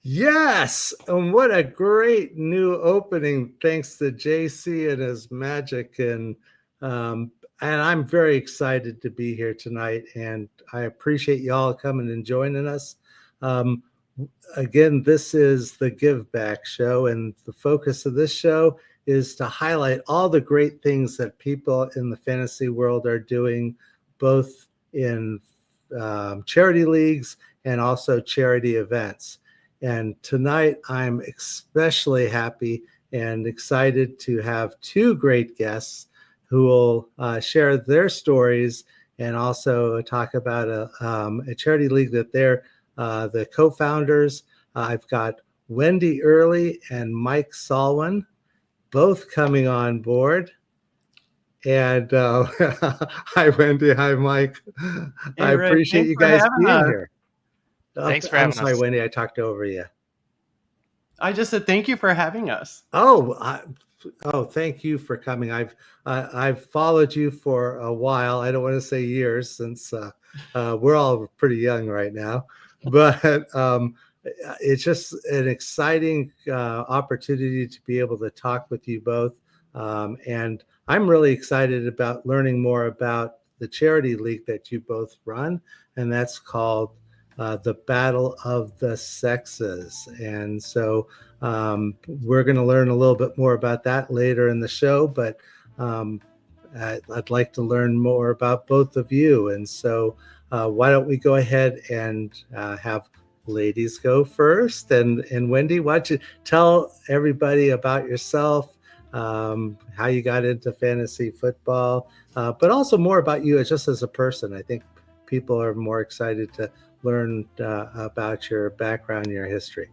Yes, and what a great new opening! Thanks to JC and his magic, um, and I'm very excited to be here tonight. And I appreciate y'all coming and joining us. Um, Again, this is the Give Back show, and the focus of this show is to highlight all the great things that people in the fantasy world are doing, both in charity leagues and also charity events. And tonight, I'm especially happy and excited to have two great guests who will share their stories and also talk about a charity league that they're the co-founders. I've got Wendi Early and Mike Salwin, both coming on board. And hi, Wendi. Hi, Mike. I Hey, Rick, appreciate thanks you for guys having being us. here. Thanks for I'm having sorry, us. Wendi. I talked over you. I just said thank you for having us. Oh, thank you for coming. I've followed you for a while. I don't want to say years, since we're all pretty young right now, but it's just an exciting opportunity to be able to talk with you both. And I'm really excited about learning more about the charity league that you both run, and that's called the Battle of the Sexes. And so we're going to learn a little bit more about that later in the show, but um, I'd like to learn more about both of you. And so why don't we go ahead and have ladies go first? And Wendi, why don't you tell everybody about yourself, how you got into fantasy football, but also more about you just as a person. I think people are more excited to learn about your background, your history.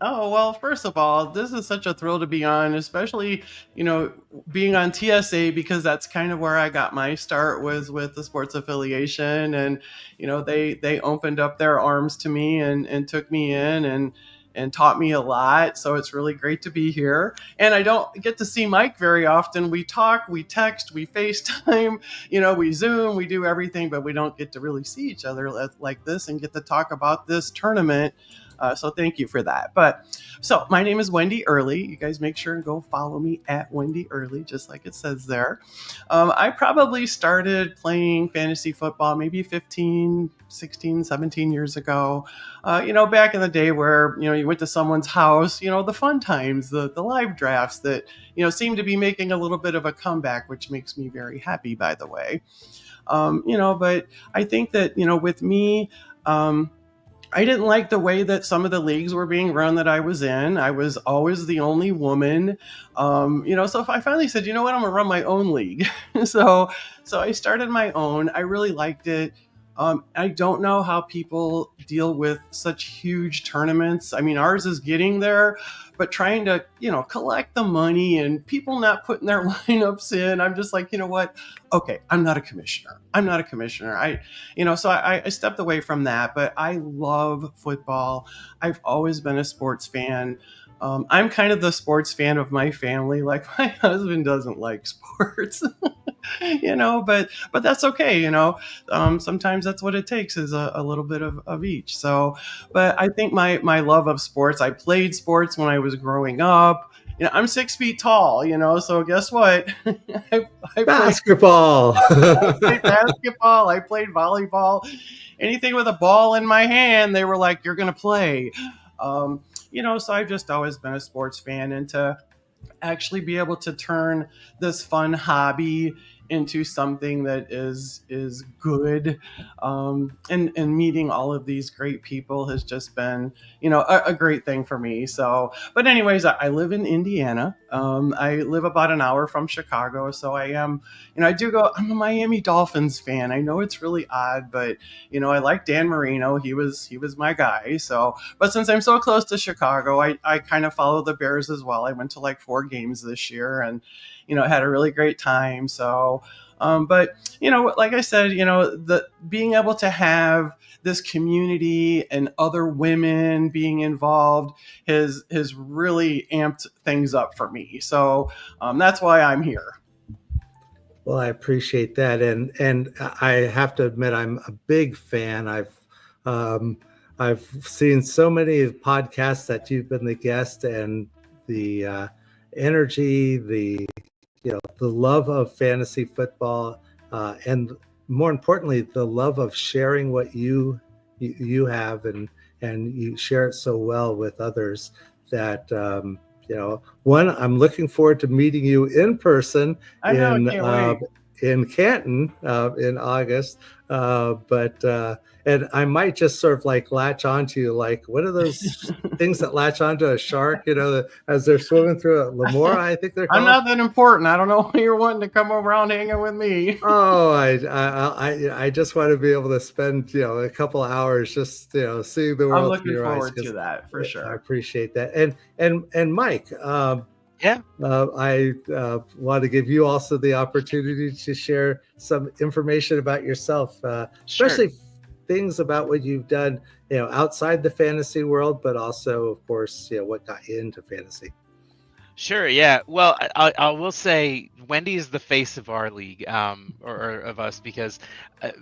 Oh, well, first of all, this is such a thrill to be on, especially, being on TSA, because that's kind of where I got my start, was with the Sports Affiliation. And, they opened up their arms to me and took me in and taught me a lot. So it's really great to be here. And I don't get to see Mike very often. We talk, we text, we FaceTime, we Zoom, we do everything, but we don't get to really see each other like this and get to talk about this tournament. So thank you for that. So my name is Wendi Early. You guys make sure and go follow me at Wendi Early, just like it says there. I probably started playing fantasy football maybe 15, 16, 17 years ago. Back in the day where, you went to someone's house, the fun times, the live drafts that, seem to be making a little bit of a comeback, which makes me very happy, by the way. But I think that, with me, I didn't like the way that some of the leagues were being run that I was in. I was always the only woman. So if I finally said, you know what, I'm gonna run my own league. so I started my own. I really liked it. I don't know how people deal with such huge tournaments. I mean, ours is getting there, but trying to, collect the money and people not putting their lineups in. I'm just like, you know what? Okay, I'm not a commissioner. So I stepped away from that, but I love football. I've always been a sports fan. I'm kind of the sports fan of my family. Like, my husband doesn't like sports, but that's okay. Sometimes that's what it takes, is a little bit of each. So, but I think my love of sports, I played sports when I was growing up. I'm 6 feet tall, so guess what? I Basketball. played basketball, I played volleyball, anything with a ball in my hand, they were like, you're going to play. So I've just always been a sports fan, and to actually be able to turn this fun hobby into something that is good, and meeting all of these great people has just been a great thing for me. So, but anyways, I live in Indiana. I live about an hour from Chicago, so I am, I do go, I'm a Miami Dolphins fan. I know it's really odd, but I like Dan Marino. He was my guy. So, but since I'm so close to Chicago, I kind of follow the Bears as well. I went to like 4 games this year, and had a really great time. So, but like I said, the being able to have this community and other women being involved has really amped things up for me. So that's why I'm here. Well, I appreciate that, and I have to admit I'm a big fan. Um, I've seen so many podcasts that you've been the guest, and the energy, the love of fantasy football, and more importantly, the love of sharing what you have, and you share it so well with others that one, I'm looking forward to meeting you in person I know, I can't wait. in Canton in August, but and I might just sort of like latch onto you, like what are those things that latch onto a shark, as they're swimming through a Lamora, I think they're I'm called. not that important. I don't know why you're wanting to come around hanging with me. Oh, I just want to be able to spend a couple hours just seeing the I'm world through looking your eyes, forward because to that for I sure. appreciate that. And Mike, Yeah, I want to give you also the opportunity to share some information about yourself, sure. especially things about what you've done, outside the fantasy world, but also, of course, what got you into fantasy. Sure, yeah. Well, I will say Wendy is the face of our league, or of us, because uh,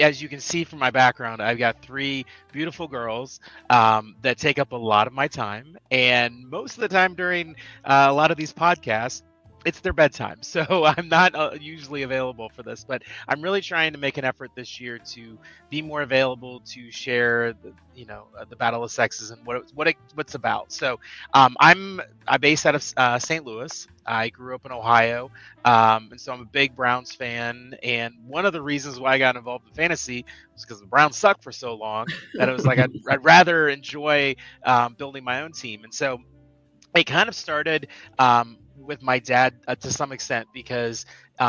as you can see from my background, I've got three beautiful girls that take up a lot of my time, and most of the time during a lot of these podcasts, it's their bedtime, so I'm not usually available for this. But I'm really trying to make an effort this year to be more available to share the battle of sexes and what's about. So I based out of St. Louis. I grew up in Ohio, and so I'm a big Browns fan. And one of the reasons why I got involved in fantasy was because the Browns sucked for so long that it was like I'd rather enjoy building my own team. And so it kind of started with my dad to some extent, because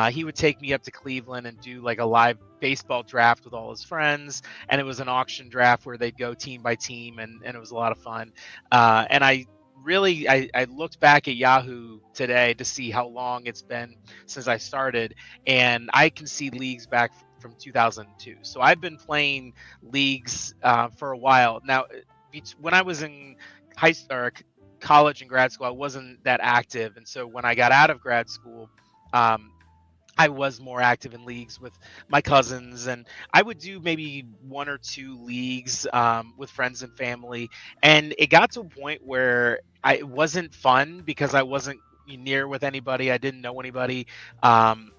he would take me up to Cleveland and do like a live baseball draft with all his friends, and it was an auction draft where they'd go team by team, and it was a lot of fun. And I looked back at Yahoo today to see how long it's been since I started, and I can see leagues back from 2002. So I've been playing leagues for a while now. When I was in high or college and grad school, I wasn't that active, and so when I got out of grad school, um, I was more active in leagues with my cousins, and I would do maybe one or two leagues with friends and family. And it got to a point where it wasn't fun because I wasn't near with anybody. I didn't know anybody, and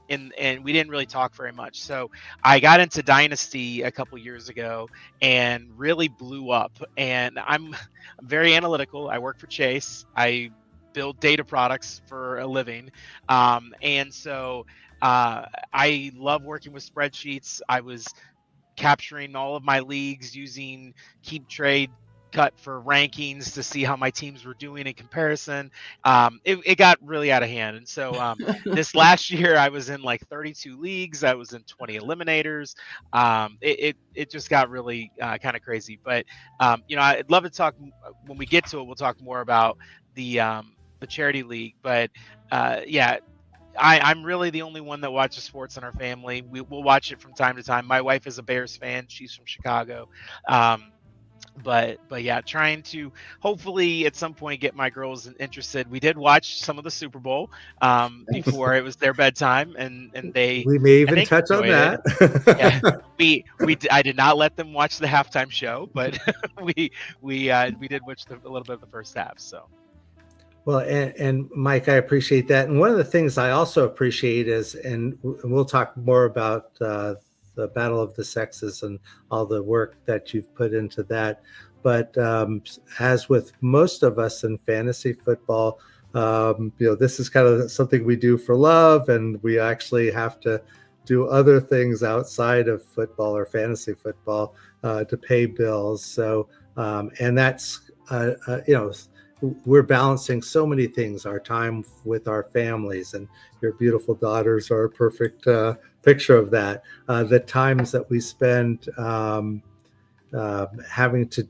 we didn't really talk very much. So I got into Dynasty a couple years ago and really blew up. And I'm very analytical. I work for Chase. I build data products for a living, and so I love working with spreadsheets. I was capturing all of my leagues using Keep Trade Cut for rankings to see how my teams were doing in comparison. It got really out of hand. And so this last year, I was in like 32 leagues. I was in 20 eliminators. It just got really kind of crazy. But, I'd love to talk when we get to it. We'll talk more about the charity league. But yeah, I'm really the only one that watches sports in our family. We'll watch it from time to time. My wife is a Bears fan. She's from Chicago. Um, but yeah, trying to hopefully at some point get my girls interested. We did watch some of the Super Bowl before it was their bedtime, and they We may I even think touch on enjoyed it. Yeah, that. I did not let them watch the halftime show, but we did watch a little bit of the first half. So. Well, and Mike, I appreciate that. And one of the things I also appreciate is, and we'll talk more about the battle of the sexes and all the work that you've put into that. But as with most of us in fantasy football, this is kind of something we do for love, and we actually have to do other things outside of football or fantasy football to pay bills. So, and that's, we're balancing so many things, our time with our families, and your beautiful daughters are a perfect picture of that. The times that we spend having to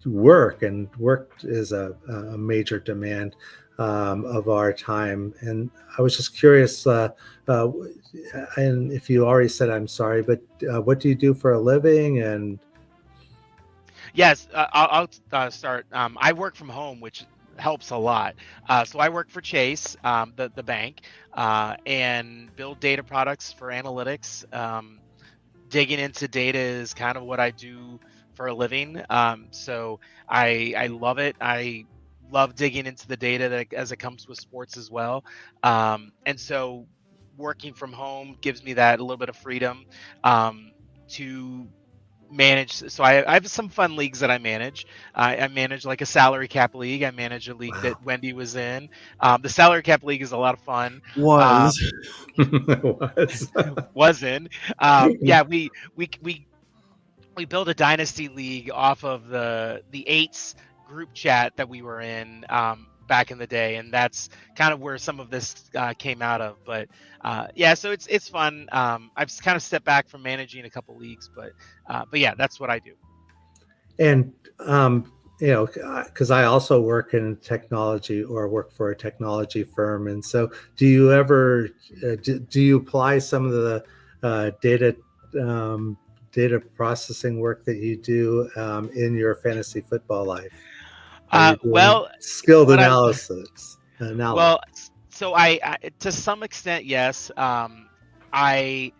work, and work is a major demand of our time. And I was just curious, and if you already said, I'm sorry, but what do you do for a living? And Yes, I'll start. I work from home, which helps a lot. So I work for Chase, the bank, and build data products for analytics. Digging into data is kind of what I do for a living. So I love it. I love digging into the data that as it comes with sports as well. And so working from home gives me that a little bit of freedom to manage. So I have some fun leagues that I manage. I manage like a salary cap league. I manage a league Wow. that Wendi was in. The salary cap league is a lot of fun. Was. It was. Was in. Yeah, we built a dynasty league off of the eights group chat that we were in back in the day, and that's kind of where some of this came out of. But yeah, so it's fun. I've kind of stepped back from managing a couple leagues, but yeah, that's what I do. And because I also work in technology or work for a technology firm, and so do you ever do you apply some of the data processing work that you do in your fantasy football life? Are you doing Well, skilled what I analysis? well, so I to some extent, yes. I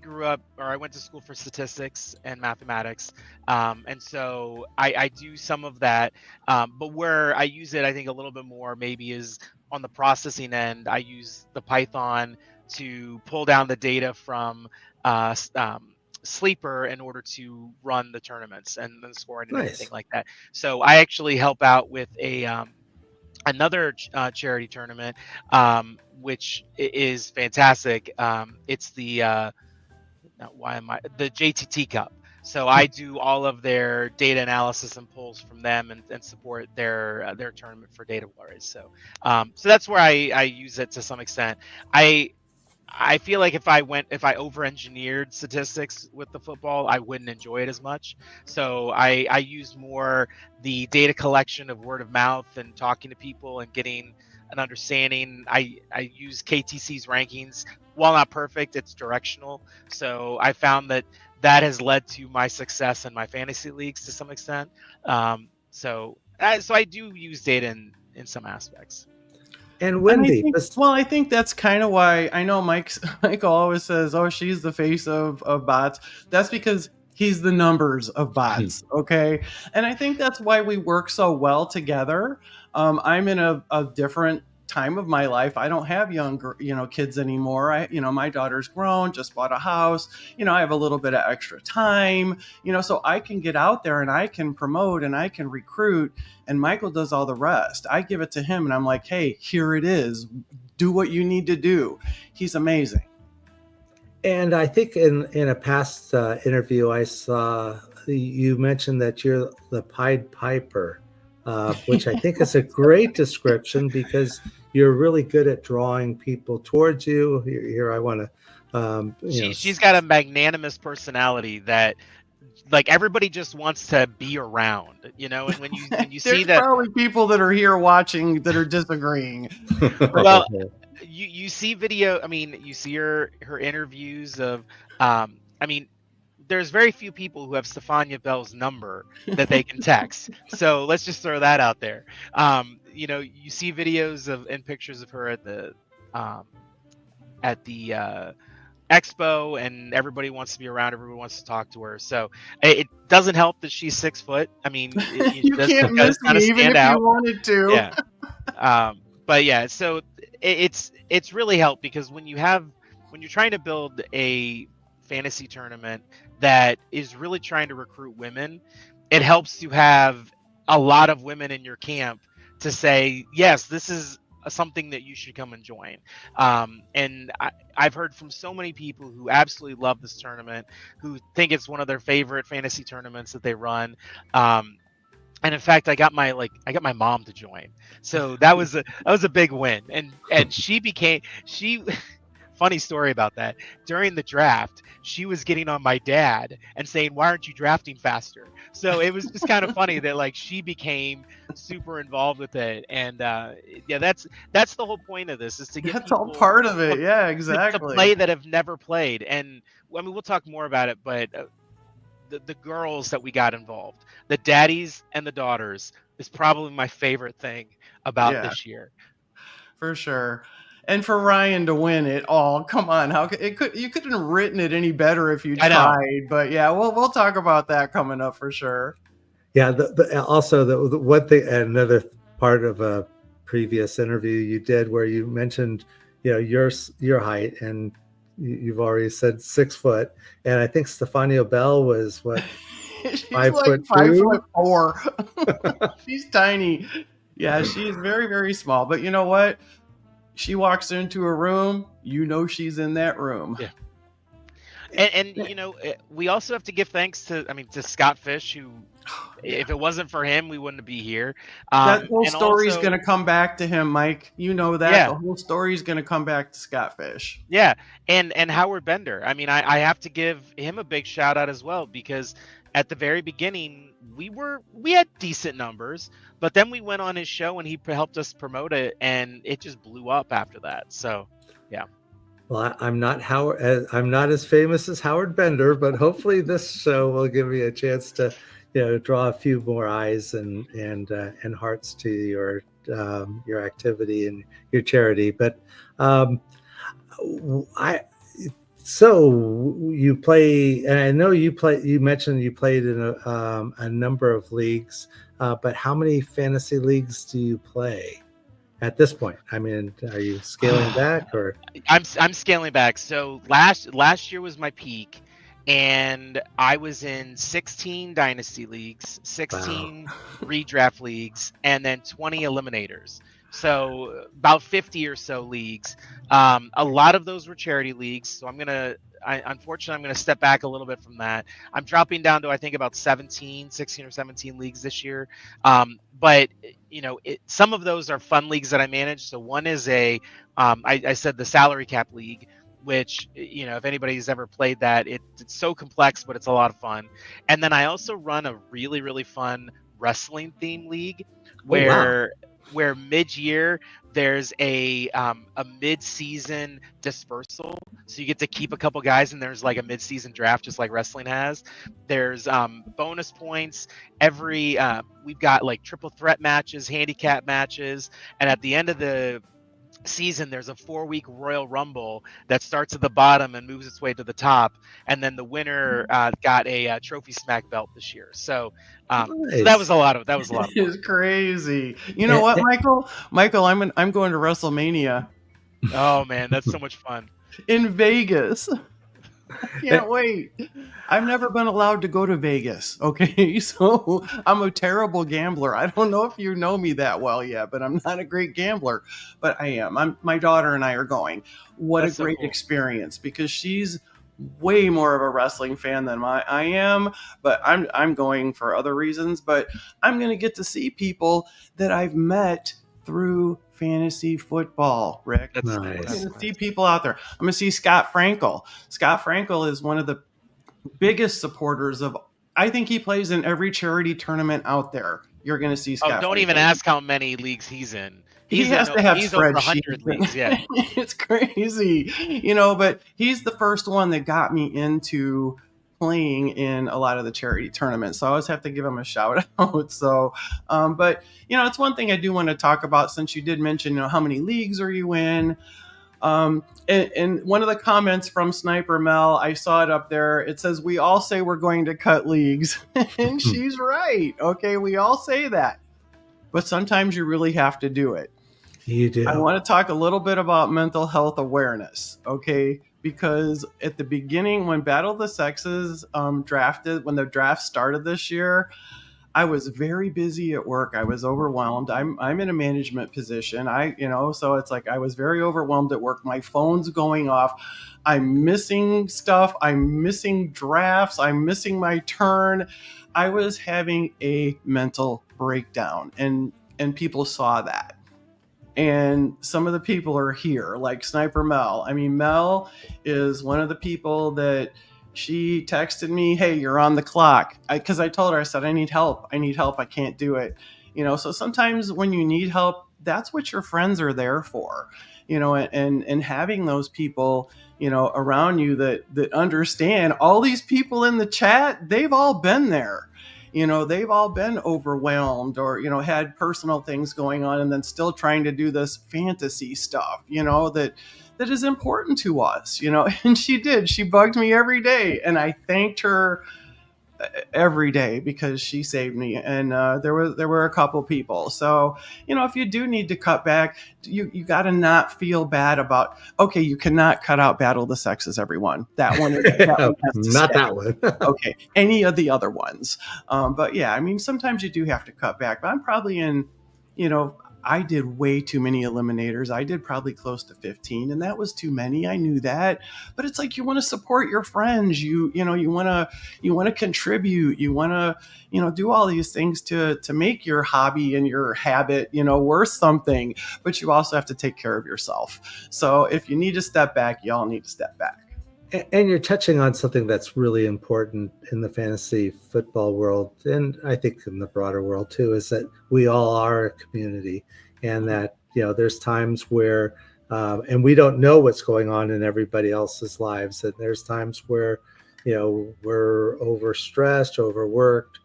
grew up, or I went to school for statistics and mathematics, and so I do some of that. But where I use it, I think a little bit more maybe is on the processing end. I use the Python to pull down the data from Sleeper in order to run the tournaments and the scoring and everything Nice. like that. So I actually help out with a another charity tournament, which is fantastic. It's the the JTT Cup. So I do all of their data analysis and pulls from them and support their tournament for data warriors. So that's where I use it to some extent. I feel like if I over engineered statistics with the football, I wouldn't enjoy it as much. So I use more the data collection of word of mouth and talking to people and getting an understanding. I use KTC's rankings. While not perfect, it's directional. So I found that has led to my success in my fantasy leagues to some extent. So I do use data in some aspects. And And Wendi, I think that's kind of why I know Michael always says, "Oh, she's the face of bots." That's because he's the numbers of bots, okay? And I think that's why we work so well together. I'm in a different time of my life. I don't have younger, kids anymore. My daughter's grown, just bought a house. I have a little bit of extra time, so I can get out there and I can promote and I can recruit, and Michael does all the rest. I give it to him and I'm like, hey, here it is. Do what you need to do. He's amazing. and I think in a past interview, I saw you mentioned that you're the Pied Piper, which I think is a great description because you're really good at drawing people towards you. Here I want to, She's got a magnanimous personality that like everybody just wants to be around, and when you see There's that, probably people that are here watching that are disagreeing. well, you see video, I mean, you see her interviews of I mean, there's very few people who have Stefania Bell's number that they can text. So let's just throw that out there. You see videos of and pictures of her um at the expo, and everybody wants to be around, everyone wants to talk to her. So it doesn't help that she's 6 foot. I mean, You can't miss kind me of even stand if out. you wanted to. Yeah. But yeah, so it's really helped because when you're trying to build a fantasy tournament that is really trying to recruit women, it helps to have a lot of women in your camp to say, yes, this is something that you should come and join. And I've heard from so many people who absolutely love this tournament, who think it's one of their favorite fantasy tournaments that they run. And in fact, I got my mom to join, so that was a big win. And she funny story about that. During the draft, she was getting on my dad and saying, "Why aren't you drafting faster?" So it was just kind of funny that like she became super involved with it. And yeah, that's the whole point of this, is to get That's all people part of it. Yeah, to exactly. play that have never played. And I mean, we'll talk more about it, but the girls that we got involved, the daddies and the daughters, is probably my favorite thing about Yeah. this year. For sure. And for Ryan to win it all, come on, you couldn't have written it any better if you I know. tried. But yeah, we'll talk about that coming up for sure. Yeah. Also the one thing, another part of a previous interview you did where you mentioned, your height, and you've already said 6 foot, and I think Stefania Bell was what, She's 5'2"? 5'4". She's tiny. Yeah, she's very, very small. But you know what? She walks into a room, she's in that room. Yeah. And we also have to give thanks to Scott Fish, who, if it wasn't for him, we wouldn't be here. That whole and story's also- going to come back to him, Mike. You know that. Yeah. The whole story's going to come back to Scott Fish. Yeah, and Howard Bender. I have to give him a big shout out as well, because at the very beginning we had decent numbers, but then we went on his show and he helped us promote it, and it just blew up after that. So, yeah. Well, I'm not I'm not as famous as Howard Bender, but hopefully this show will give me a chance to, draw a few more eyes and hearts to your activity and your charity. But so you play, and I know you mentioned you played in a number of leagues, but how many fantasy leagues do you play at this point? Are you scaling back, or? I'm scaling back. So last year was my peak, and I was in 16 dynasty leagues, 16 redraft leagues, and then 20 eliminators. So about 50 or so leagues. A lot of those were charity leagues. So unfortunately, I'm going to step back a little bit from that. I'm dropping down to, I think, about 16 or 17 leagues this year. But some of those are fun leagues that I manage. So one is I said the salary cap league, which, if anybody's ever played that, it's so complex, but it's a lot of fun. And then I also run a really, really fun wrestling theme league where mid-year there's a mid-season dispersal, so you get to keep a couple guys, and there's like a mid-season draft, just like wrestling has. There's bonus points we've got like triple threat matches, handicap matches, and at the end of the season there's a 4-week Royal Rumble that starts at the bottom and moves its way to the top, and then the winner got a trophy smack belt this year. So so that was a lot of fun. It's crazy. You know what, Michael? I'm going to WrestleMania. Oh man, that's so much fun. In Vegas. I can't wait. I've never been allowed to go to Vegas. Okay, so I'm a terrible gambler. I don't know if you know me that well yet, but I'm not a great gambler. But I am. My daughter and I are going. That's a great experience, because she's way more of a wrestling fan than I am. But I'm going for other reasons. But I'm going to get to see people that I've met through fantasy football, Rick. That's nice. I'm going to see people out there. I'm going to see Scott Frankel. Scott Frankel is one of the biggest supporters of, I think he plays in every charity tournament out there. You're going to see Scott. Don't even ask how many leagues he's in. He has to have he's over 100 leagues, yeah. It's crazy, but he's the first one that got me into playing in a lot of the charity tournaments. So I always have to give him a shout out. So, but it's one thing I do want to talk about, since you did mention, how many leagues are you in? And one of the comments from Sniper Mel, I saw it up there. It says, we all say we're going to cut leagues. And she's right. Okay. We all say that, but sometimes you really have to do it. You do. I want to talk a little bit about mental health awareness. Okay. Because at the beginning, when Battle of the Sexes when the draft started this year, I was very busy at work. I was overwhelmed. I'm in a management position. So it's like I was very overwhelmed at work. My phone's going off. I'm missing stuff. I'm missing drafts. I'm missing my turn. I was having a mental breakdown, and people saw that. And some of the people are here, like Sniper Mel. Mel is one of the people that she texted me, hey, you're on the clock. Because I told her, I said, I need help. I can't do it. So sometimes when you need help, that's what your friends are there for. And having those people, around you that understand. All these people in the chat, they've all been there. they've all been overwhelmed or, had personal things going on and then still trying to do this fantasy stuff, that is important to us, and she bugged me every day. And I thanked her every day because she saved me. And there were a couple people. So, if you do need to cut back, you got to not feel bad about, okay, you cannot cut out Battle of the Sexes, everyone. That one has to Not stay. that one. Okay, any of the other ones. But yeah, I mean, sometimes you do have to cut back. But I'm probably in, I did way too many eliminators. I did probably close to 15, and that was too many. I knew that, but it's like you want to support your friends. You want to contribute. You want to do all these things to make your hobby and your habit worth something. But you also have to take care of yourself. So if you need to step back, y'all need to step back. And you're touching on something that's really important in the fantasy football world, and I think in the broader world too, is that we all are a community, and that there's times where, and we don't know what's going on in everybody else's lives, and there's times where, we're overstressed, overworked,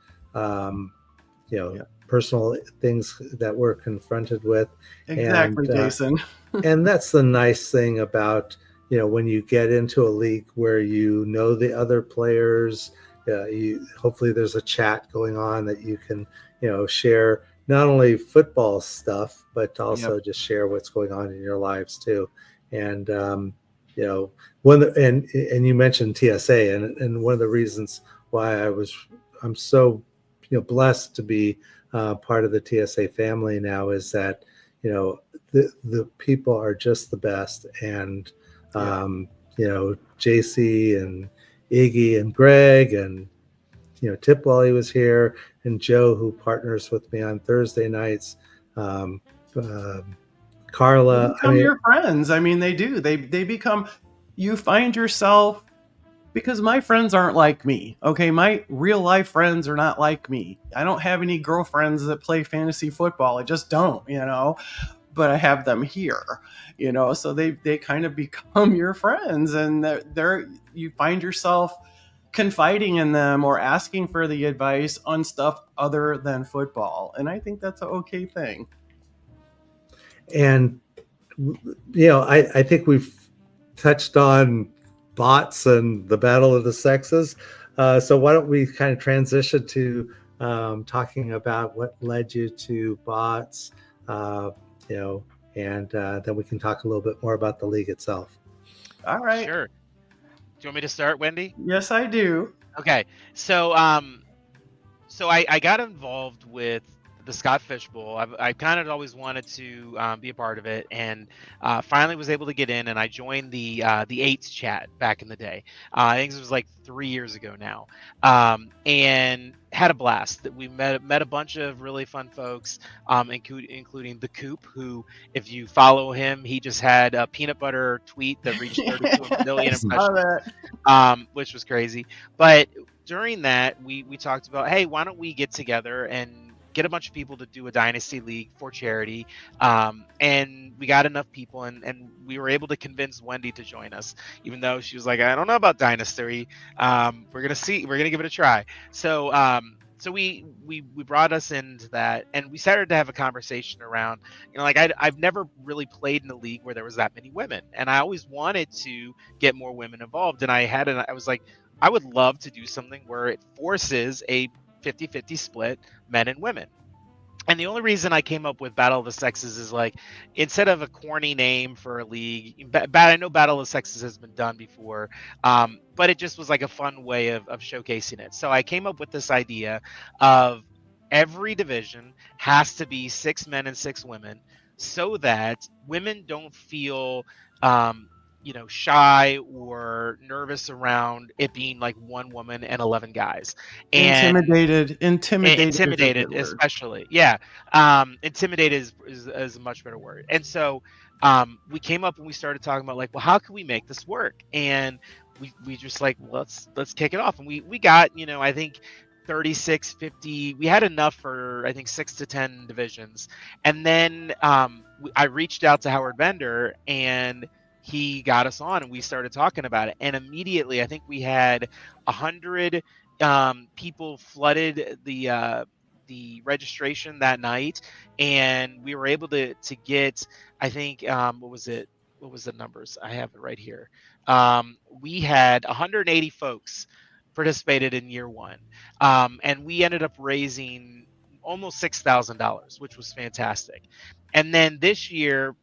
personal things that we're confronted with. Exactly, Jason. And that's the nice thing about when you get into a league where the other players, hopefully there's a chat going on that you can, share not only football stuff, but also just share what's going on in your lives too. And, and you mentioned TSA, and one of the reasons why I'm so, blessed to be part of the TSA family now is that, the people are just the best. And, JC and Iggy and Greg and, Tip while he was here, and Joe, who partners with me on Thursday nights, Carla. They become your friends. I mean, they do. They become, you find yourself, because my friends aren't like me. Okay. My real life friends are not like me. I don't have any girlfriends that play fantasy football. I just don't, but I have them here, so they kind of become your friends, and you find yourself confiding in them or asking for the advice on stuff other than football. And I think that's an okay thing. And, I think we've touched on bots and the battle of the sexes. So why don't we kind of transition to talking about what led you to bots, and then we can talk a little bit more about the league itself. All right. Sure. Do you want me to start, Wendi? Yes, I do. Okay. So I got involved with the Scott Fish Bowl. I kind of always wanted to be a part of it, and finally was able to get in, and I joined the eights chat back in the day. I think it was like 3 years ago now, and had a blast. We met a bunch of really fun folks, including the Coop, who, if you follow him, he just had a peanut butter tweet that reached 32 million impressions, which was crazy. But during that, we talked about, hey, why don't we get together and get a bunch of people to do a dynasty league for charity, and we got enough people, and we were able to convince Wendi to join us, even though she was like, I don't know about dynasty. We're gonna give it a try. So we brought us into that, and we started to have a conversation around, I've never really played in a league where there was that many women, and I always wanted to get more women involved. And I was like, I would love to do something where it forces a 50-50 split, men and women. And the only reason I came up with Battle of the Sexes is, like, instead of a corny name for a league, I know Battle of the Sexes has been done before, but it just was like a fun way of showcasing it. So I came up with this idea of every division has to be 6 men and 6 women, so that women don't feel shy or nervous around it being like 1 woman and 11 guys. And intimidated, especially. Yeah. Intimidated is a much better word. And so we came up and we started talking about, like, well, how can we make this work? And we just like, let's kick it off. And we got, I think 36, 50, we had enough for, I think, 6 to 10 divisions. And then I reached out to Howard Bender, and he got us on, and we started talking about it. And immediately, I think we had 100 people flooded the registration that night, and we were able to get, I think, what was it? What was the numbers? I have it right here. We had 180 folks participated in year one, and we ended up raising almost $6,000, which was fantastic. And then this year,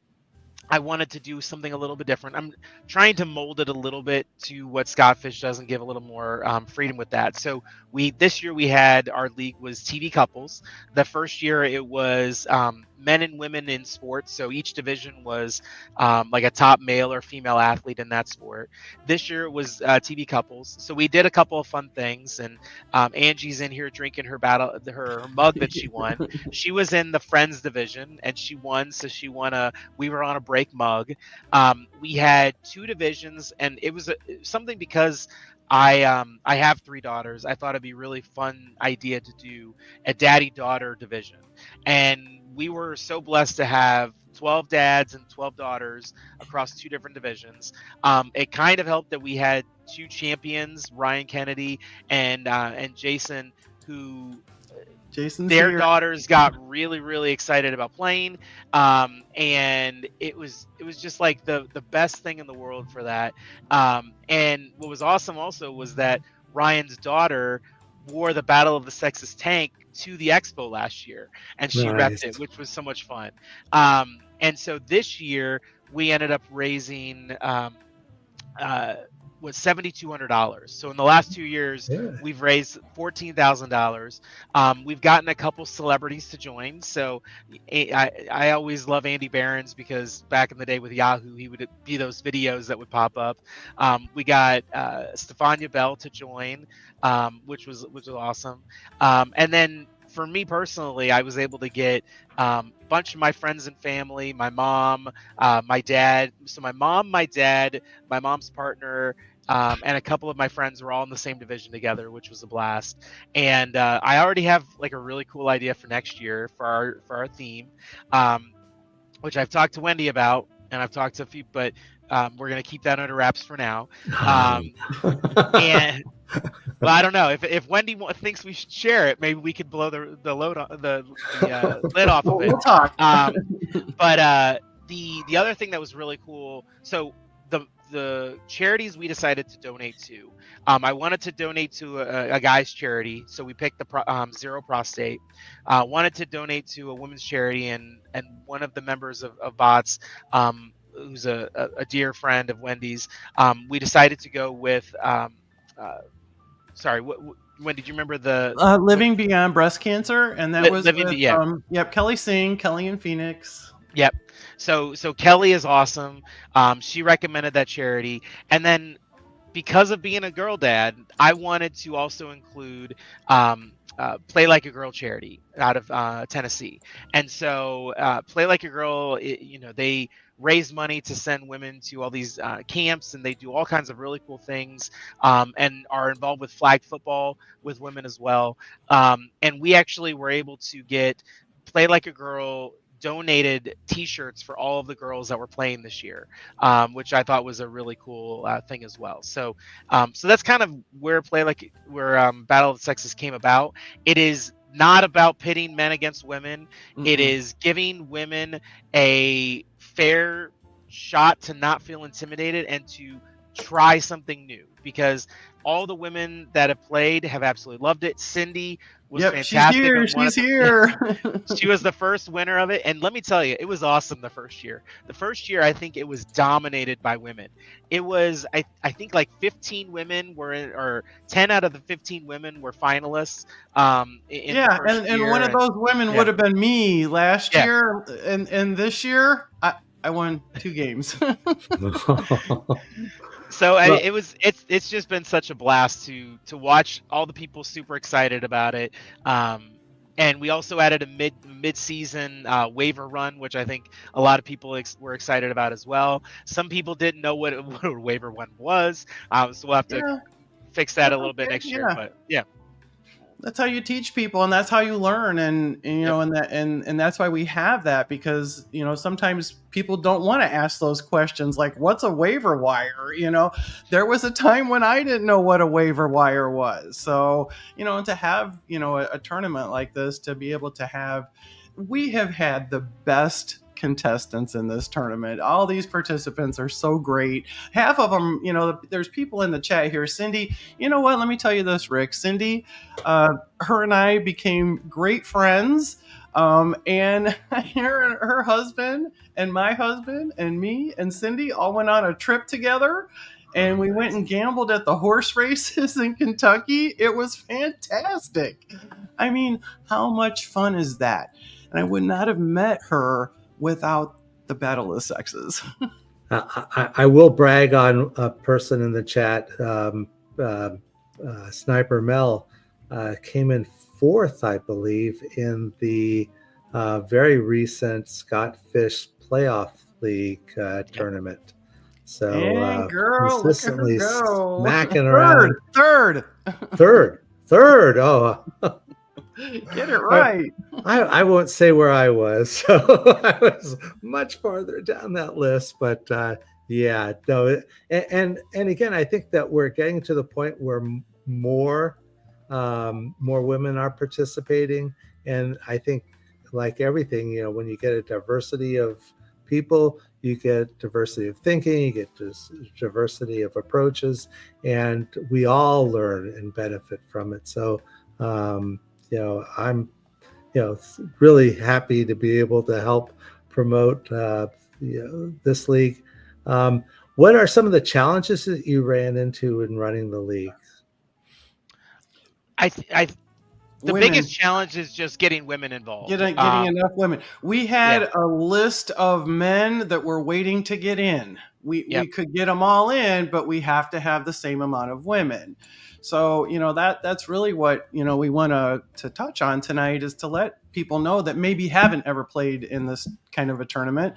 I wanted to do something a little bit different. I'm trying to mold it a little bit to what Scott Fish does and give a little more freedom with that. So this year we had, our league was TV couples. The first year it was men and women in sports. So each division was like a top male or female athlete in that sport. This year it was TV couples. So we did a couple of fun things, and Angie's in here drinking her mug that she won. She was in the friends division and she won. So we were on a break mug. We had two divisions, and it was something, because I have three daughters. I thought it'd be a really fun idea to do a daddy-daughter division, and we were so blessed to have 12 dads and 12 daughters across two different divisions. It kind of helped that we had two champions, Ryan Kennedy and Jason, who Jason's their here. daughters got really, really excited about playing, and it was just like the best thing in the world for that. And what was awesome also was that Ryan's daughter wore the Battle of the Sexes tank to the expo last year, and she repped it, which was so much fun. And so this year we ended up raising was $7,200. So in the last 2 years, we've raised $14,000. We've gotten a couple celebrities to join. So I always love Andy Behrens, because back in the day with Yahoo, he would be those videos that would pop up. We got Stefania Bell to join, which was awesome. And then for me personally, I was able to get a bunch of my friends and family, my mom, my dad. So my mom, my dad, my mom's partner, and a couple of my friends were all in the same division together, which was a blast. And I already have like a really cool idea for next year for our theme, which I've talked to Wendi about, and I've talked to a few, but we're gonna keep that under wraps for now. And well, I don't know if Wendi thinks we should share it. Maybe we could blow the load on the lid off of it. We'll talk. But the other thing that was really cool. So the charities we decided to donate to, I wanted to donate to a guy's charity, so we picked the Zero Prostate. Wanted to donate to a women's charity, and one of the members of BOTS, who's a dear friend of Wendy's, we decided to go with. Sorry, when did you remember the Living Beyond Breast Cancer, and that was with, yeah. Kelly Singh, Kelly in Phoenix. Yep. So Kelly is awesome. She recommended that charity, and then because of being a girl dad, I wanted to also include Play Like a Girl charity out of Tennessee. And so Play Like a Girl, they raise money to send women to all these camps, and they do all kinds of really cool things, and are involved with flag football with women as well. And we actually were able to get Play Like a Girl donated T-shirts for all of the girls that were playing this year, which I thought was a really cool thing as well. So that's kind of where Battle of the Sexes came about. It is not about pitting men against women. Mm-hmm. It is giving women a fair shot to not feel intimidated and to try something new, because all the women that have played have absolutely loved it. Cindy was fantastic. She's here. She was the first winner of it. And let me tell you, it was awesome the first year. The first year, I think it was dominated by women. It was, I think like 15 women were in, or 10 out of the 15 women were finalists. And one of those women would have been me last year. And this year, I won 2 games. So it's just been such a blast to watch all the people super excited about it. And we also added a mid-season waiver run, which I think a lot of people were excited about as well. Some people didn't know what a waiver run was, so we'll have to fix that a little bit next year. But That's how you teach people, and that's how you learn, and you know, and that's why we have that, because you know sometimes people don't want to ask those questions like, what's a waiver wire? You know, there was a time when I didn't know what a waiver wire was. So you know, to have, you know, a tournament like this, to be able to have, we have had the best contestants in this tournament. All these participants are so great. Half of them, you know, there's people in the chat here. Cindy, you know what? Let me tell you this, Rick. Cindy, her and I became great friends. And her husband and my husband and me and Cindy all went on a trip together, and we went and gambled at the horse races in Kentucky. It was fantastic. I mean, how much fun is that? And I would not have met her without the battle of the sexes. I will brag on a person in the chat. Sniper Mel came in fourth, I believe, in the very recent Scott Fish Playoff League tournament. So and girl, consistently look at her go. smacking around. Third. Oh, get it right. I won't say where I was. So I was much farther down that list, but yeah, no. And again, I think that we're getting to the point where more women are participating, and I think, like everything, you know, when you get a diversity of people, you get diversity of thinking, you get this diversity of approaches, and we all learn and benefit from it. So you know, I'm, you know, really happy to be able to help promote you know, this league. What are some of the challenges that you ran into in running the league? The biggest challenge is just getting women involved. Getting enough women. We had a list of men that were waiting to get in. We could get them all in, but we have to have the same amount of women. So, you know, that's really what, you know, we want to touch on tonight, is to let people know that maybe haven't ever played in this kind of a tournament,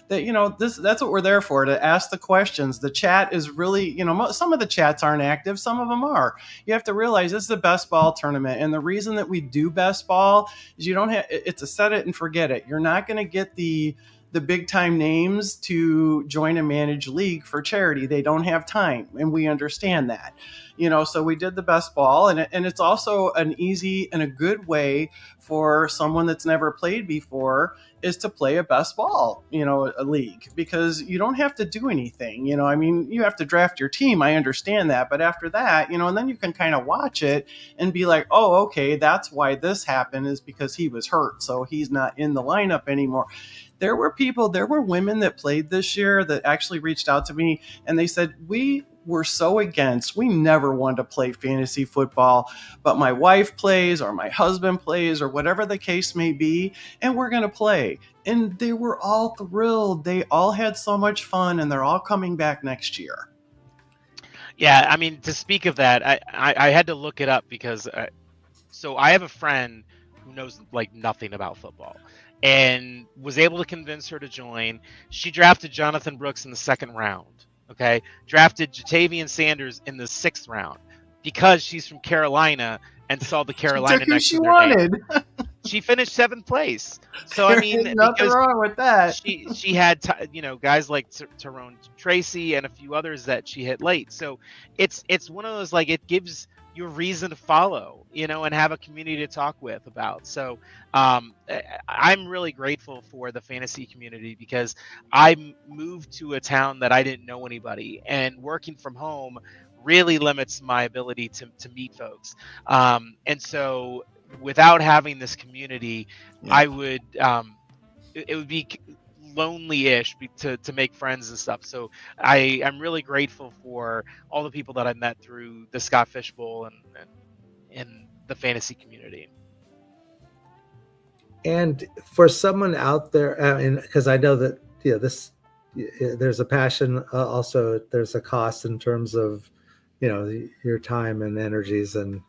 that, you know, that's what we're there for, to ask the questions. The chat is really, you know, some of the chats aren't active, some of them are. You have to realize this is a best ball tournament, and the reason that we do best ball is you don't have, it's a set it and forget it. You're not going to get the big time names to join a managed league for charity. They don't have time, and we understand that. You know, so we did the best ball, and it's also an easy and a good way for someone that's never played before, is to play a best ball, you know, a league, because you don't have to do anything. You know, I mean, you have to draft your team, I understand that, but after that, you know, and then you can kind of watch it and be like, oh, okay, that's why this happened, is because he was hurt, so he's not in the lineup anymore. There were women that played this year that actually reached out to me, and they said, we never wanted to play fantasy football, but my wife plays, or my husband plays, or whatever the case may be, and we're going to play. And they were all thrilled. They all had so much fun, and they're all coming back next year. Yeah, I mean, to speak of that, I had to look it up, because so I have a friend who knows like nothing about football, and was able to convince her to join. She drafted Jonathan Brooks in the 2nd round. Okay, drafted Jatavian Sanders in the 6th round, because she's from Carolina and saw the Carolina next to their name. She finished 7th place. So I mean, nothing wrong with that. She had you know, guys like Tyrone Tracy and a few others that she hit late. So it's one of those, like, it gives you a reason to follow, you know, and have a community to talk with about. So I'm really grateful for the fantasy community, because I moved to a town that I didn't know anybody, and working from home really limits my ability to meet folks. And so without having this community, I would it would be lonely-ish to make friends and stuff. So I'm really grateful for all the people that I met through the Scott Fish Bowl and the fantasy community. And for someone out there, and because I know that, you know, there's a passion, also there's a cost in terms of, you know, your time and energies and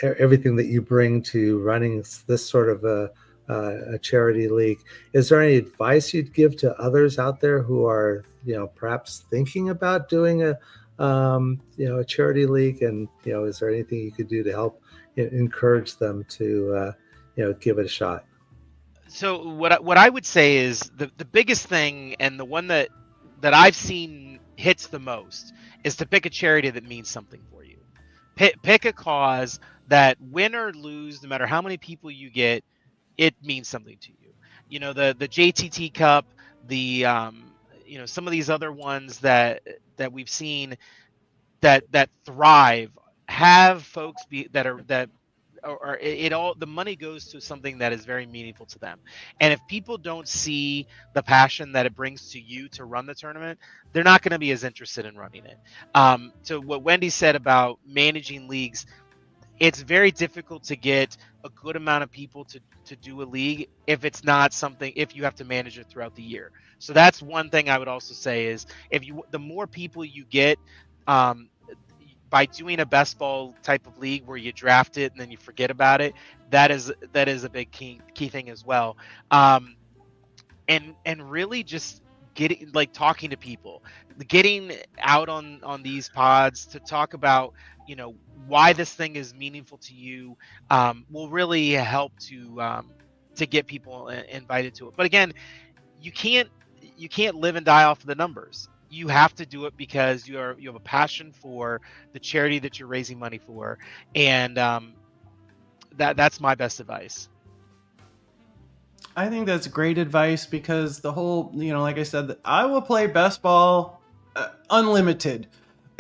everything that you bring to running this sort of a charity league. Is there any advice you'd give to others out there who are, you know, perhaps thinking about doing a charity league, and is there anything you could do to help encourage them to give it a shot? So what I would say is the biggest thing, and the one that I've seen hits the most, is to pick a charity that means something for you. Pick a cause that, win or lose, no matter how many people you get, it means something to you. The JTT Cup, the some of these other ones that we've seen that thrive, have folks that or it all, the money goes to something that is very meaningful to them. And if people don't see the passion that it brings to you to run the tournament, they're not going to be as interested in running it. So what Wendi said about managing leagues, it's very difficult to get a good amount of people to do a league if it's not something, if you have to manage it throughout the year. So that's one thing I would also say is, the more people you get, by doing a best ball type of league where you draft it and then you forget about it, that is a big key thing as well. And really just talking to people, getting out on these pods to talk about why this thing is meaningful to you, will really help to get people invited to it. But again, you can't live and die off of the numbers. You have to do it because you have a passion for the charity that you're raising money for, and that's my best advice. I think that's great advice, because the whole, like I said, I will play best ball unlimited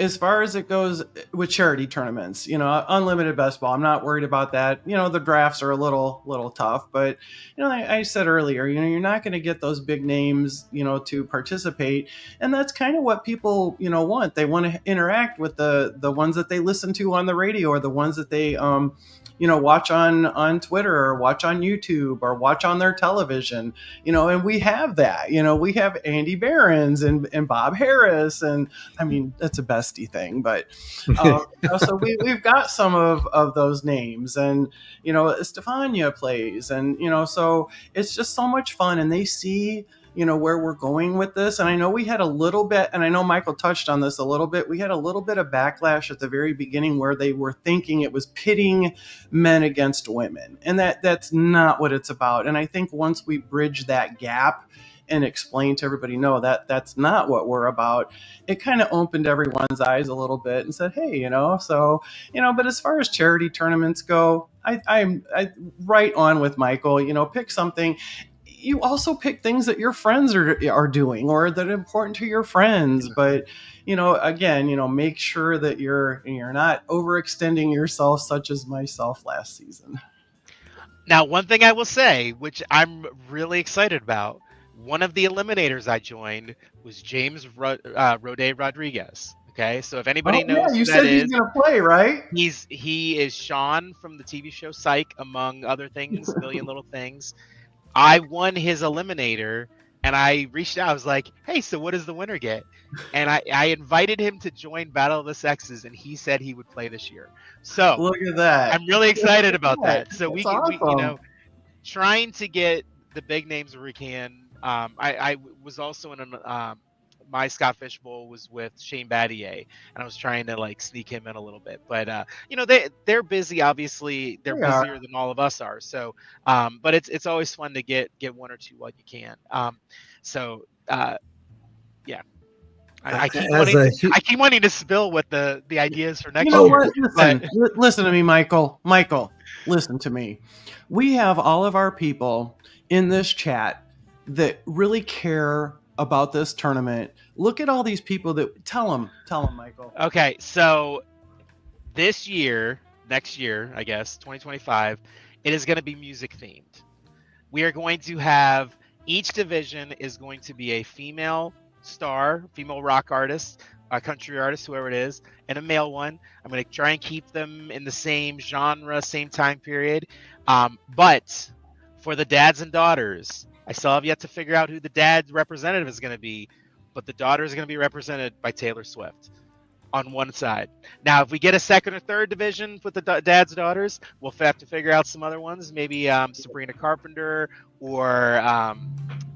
as far as it goes with charity tournaments. Unlimited best ball. I'm not worried about that. The drafts are a little tough, but I said earlier, you're not going to get those big names, to participate, and that's kind of what people, want. They want to interact with the ones that they listen to on the radio, or the ones that they watch on Twitter, or watch on YouTube, or watch on their television, and we have that. We have Andy Behrens and Bob Harris, and I mean, that's a bestie thing, but so we've got some of those names, and Stefania plays, and so it's just so much fun, and they see where we're going with this. And I know we had a little bit, and I know Michael touched on this a little bit, we had a little bit of backlash at the very beginning where they were thinking it was pitting men against women, and that's not what it's about. And I think once we bridge that gap and explain to everybody, no, that's not what we're about, it kind of opened everyone's eyes a little bit and said, hey, but as far as charity tournaments go, I'm right on with Michael. Pick something. You also pick things that your friends are doing, or that are important to your friends. But, again, make sure that you're not overextending yourself, such as myself last season. Now, one thing I will say, which I'm really excited about, one of the eliminators I joined was James Rode Rodriguez. Okay, so if anybody knows you who said that he's is, gonna play, right? he is Sean from the TV show Psych, among other things, Million Little Things. I won his eliminator, and I reached out. I was like, hey, so what does the winner get? And I invited him to join Battle of the Sexes, and he said he would play this year. So look at that. I'm really excited about that. So we awesome. trying to get the big names where we can. I was also in my Scott Fish Bowl was with Shane Battier, and I was trying to sneak him in a little bit, but they're busy. Obviously, they're busier than all of us are. So, but it's always fun to get one or two while you can. Yeah. I keep wanting to spill what the ideas for next year. What? Listen to me, Michael. Michael, listen to me. We have all of our people in this chat that really care about this tournament. Look at all these people that tell them, Michael. Okay, so next year, I guess, 2025, it is going to be music themed. We are going to have, each division is going to be a female star, female rock artist, a country artist, whoever it is, and a male one. I'm going to try and keep them in the same genre, same time period. But for the dads and daughters, I still have yet to figure out who the dad representative is going to be, but the daughter is going to be represented by Taylor Swift on one side. Now, if we get a second or third division with the dads and daughters, we'll have to figure out some other ones, maybe Sabrina Carpenter or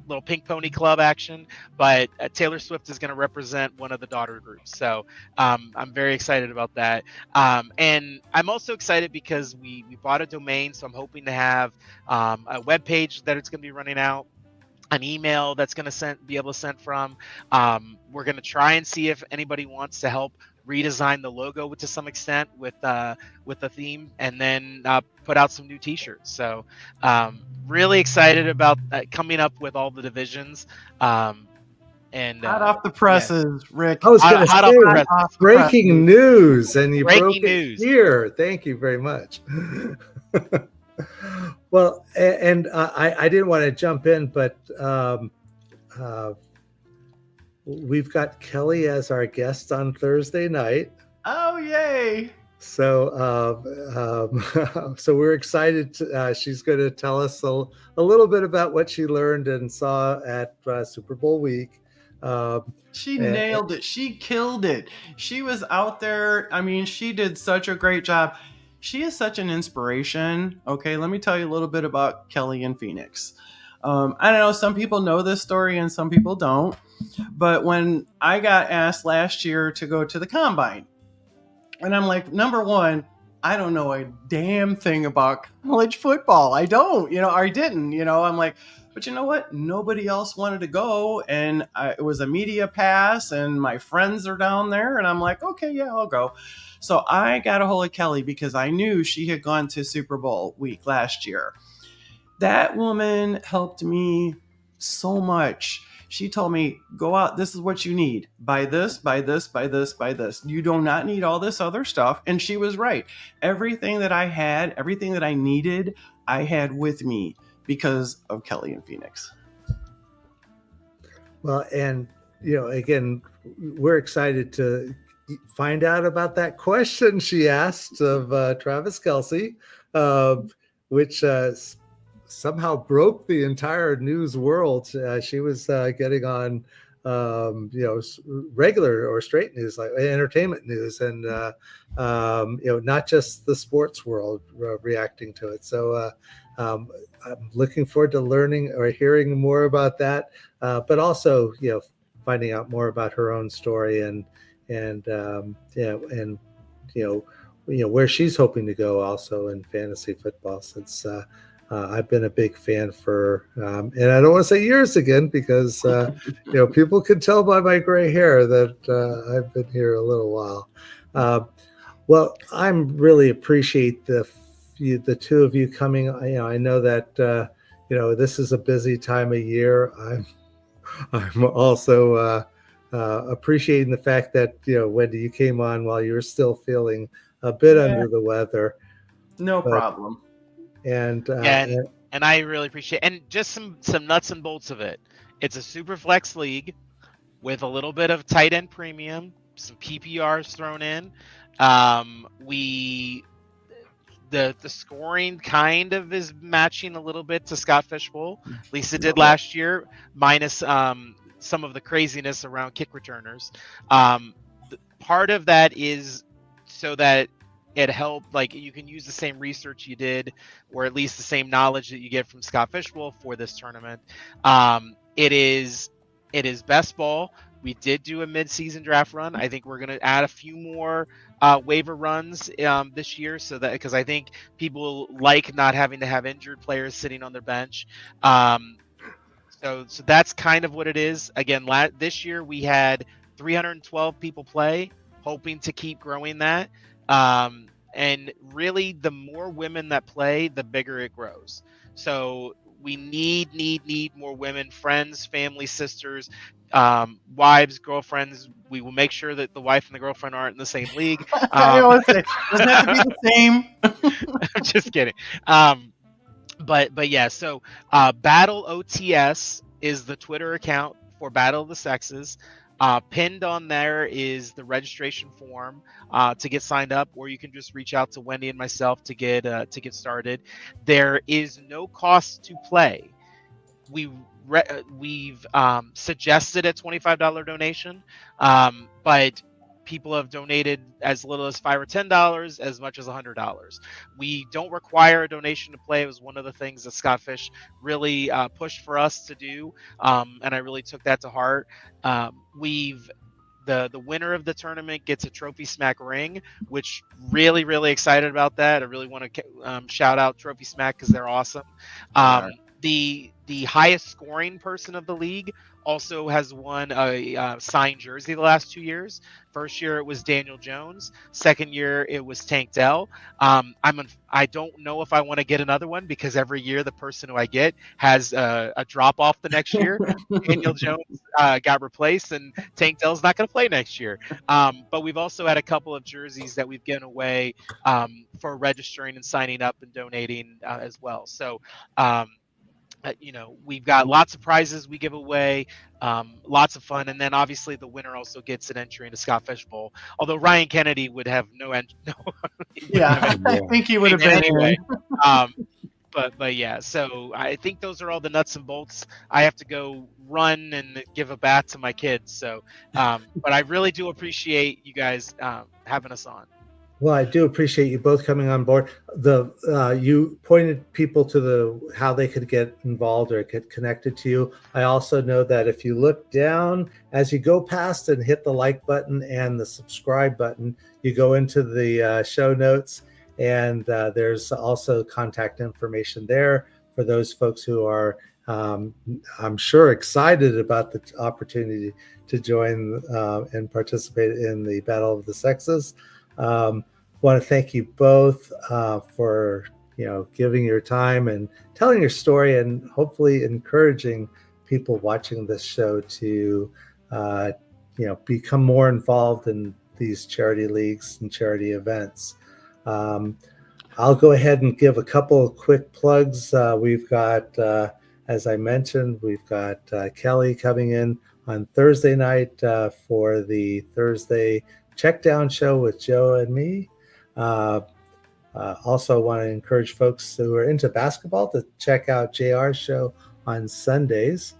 little Pink Pony Club action, but Taylor Swift is going to represent one of the daughter groups. So I'm very excited about that. And I'm also excited because we bought a domain, so I'm hoping to have a web page that it's going to be running out, an email that's going to be able to send from. We're going to try and see if anybody wants to help redesign the logo to some extent with the theme, and then put out some new t-shirts. So really excited about coming up with all the divisions. And Hot off the yeah, presses, Rick. I was going to hot off the say presses. breaking news, and you broke Breaking it news. here. Thank you very much. Well, and I didn't want to jump in, but we've got Kelly as our guest on Thursday night. Oh, yay. So so we're excited. She's going to tell us a little bit about what she learned and saw at Super Bowl week. She nailed it. She killed it. She was out there. I mean, she did such a great job. She is such an inspiration. Okay, let me tell you a little bit about Kelly in Phoenix. I don't know, some people know this story and some people don't. But when I got asked last year to go to the combine, and I'm like, number one, I don't know a damn thing about college football. I don't, I didn't, I'm like, but you know what? Nobody else wanted to go. And it was a media pass and my friends are down there. And I'm like, okay, yeah, I'll go. So I got a hold of Kelly because I knew she had gone to Super Bowl week last year. That woman helped me so much. She told me, go out. This is what you need. Buy this, buy this, buy this, buy this. You do not need all this other stuff. And she was right. Everything that I had, everything that I needed, I had with me because of Kelly in Phoenix. Well, and, again, we're excited to find out about that question she asked of Travis Kelce, which somehow broke the entire news world. She was getting on, regular or straight news, like entertainment news, and not just the sports world reacting to it. So I'm looking forward to learning or hearing more about that, but also, finding out more about her own story and where she's hoping to go also in fantasy football, since I've been a big fan for, and I don't want to say years again, because, people can tell by my gray hair that I've been here a little while. Well, I'm really appreciate the two of you coming. I know that, this is a busy time of year. I'm also appreciating the fact that, Wendi, you came on while you were still feeling a bit under the weather. No problem. And I really appreciate it. And just some nuts and bolts of it. It's a super flex league with a little bit of tight end premium, some PPRs thrown in. The scoring kind of is matching a little bit to Scott Fishbowl. At least it did last year, minus some of the craziness around kick returners. Part of that is so that it helped, like, you can use the same research you did, or at least the same knowledge that you get from Scott Fishbowl for this tournament. It is best ball. We did do a mid-season draft run. I think we're going to add a few more waiver runs this year, so that, because I think people like not having to have injured players sitting on their bench. So that's kind of what it is. Again, this year we had 312 people play, hoping to keep growing that. And really, the more women that play, the bigger it grows. So we need more women, friends, family, sisters, wives, girlfriends. We will make sure that the wife and the girlfriend aren't in the same league. Doesn't have to be the same. I'm just kidding. But yeah, so Battle OTS is the Twitter account for Battle of the Sexes. Pinned on there is the registration form to get signed up, or you can just reach out to Wendi and myself to get started. There is no cost to play. We've suggested a $25 donation, but people have donated as little as $5 or $10, as much as $100. We don't require a donation to play. It was one of the things that Scott Fish really pushed for us to do, and I really took that to heart. We've the winner of the tournament gets a Trophy Smack ring, which really excited about that. I really want to shout out Trophy Smack because they're awesome. The highest scoring person of the league also has won a signed jersey the last 2 years. First year it was Daniel Jones. Second year it was Tank Dell. I don't know if I want to get another one because every year the person who I get has a drop off the next year. Daniel Jones got replaced, and Tank Dell's not going to play next year. But we've also had a couple of jerseys that we've given away for registering and signing up and donating as well. So. We've got lots of prizes we give away, lots of fun, and then obviously the winner also gets an entry into Scott Fish Bowl. Although Ryan Kennedy would have no entry. Yeah, I think he would have been anyway. in. But yeah, so I think those are all the nuts and bolts. I have to go run and give a bath to my kids. So, but I really do appreciate you guys having us on. Well, I do appreciate you both coming on board. You pointed people to how they could get involved or get connected to you. I also know that if you look down as you go past and hit the like button and the subscribe button, you go into the show notes, and there's also contact information there for those folks who are, I'm sure, excited about the opportunity to join and participate in the Battle of the Sexes. Want to thank you both for giving your time and telling your story, and hopefully encouraging people watching this show to become more involved in these charity leagues and charity events. I'll go ahead and give a couple of quick plugs. We've got, as I mentioned, we've got Kelly coming in on Thursday night for the Thursday Checkdown show with Joe and me. Also want to encourage folks who are into basketball to check out JR's show on Sundays.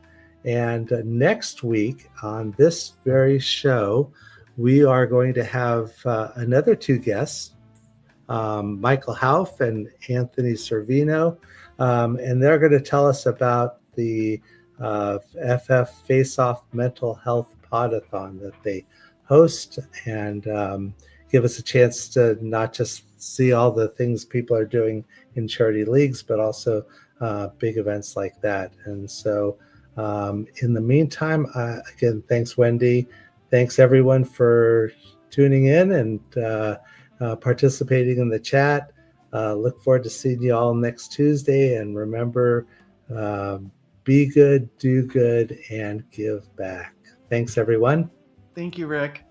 And next week on this very show, we are going to have another two guests, Michael Hauff and Anthony Servino, and they're going to tell us about the FF Face-Off Mental Health Podathon that they host, and give us a chance to not just see all the things people are doing in charity leagues, but also big events like that. And so in the meantime, again, thanks, Wendi. Thanks, everyone, for tuning in and participating in the chat. Look forward to seeing you all next Tuesday. And remember, be good, do good, and give back. Thanks, everyone. Thank you, Rick.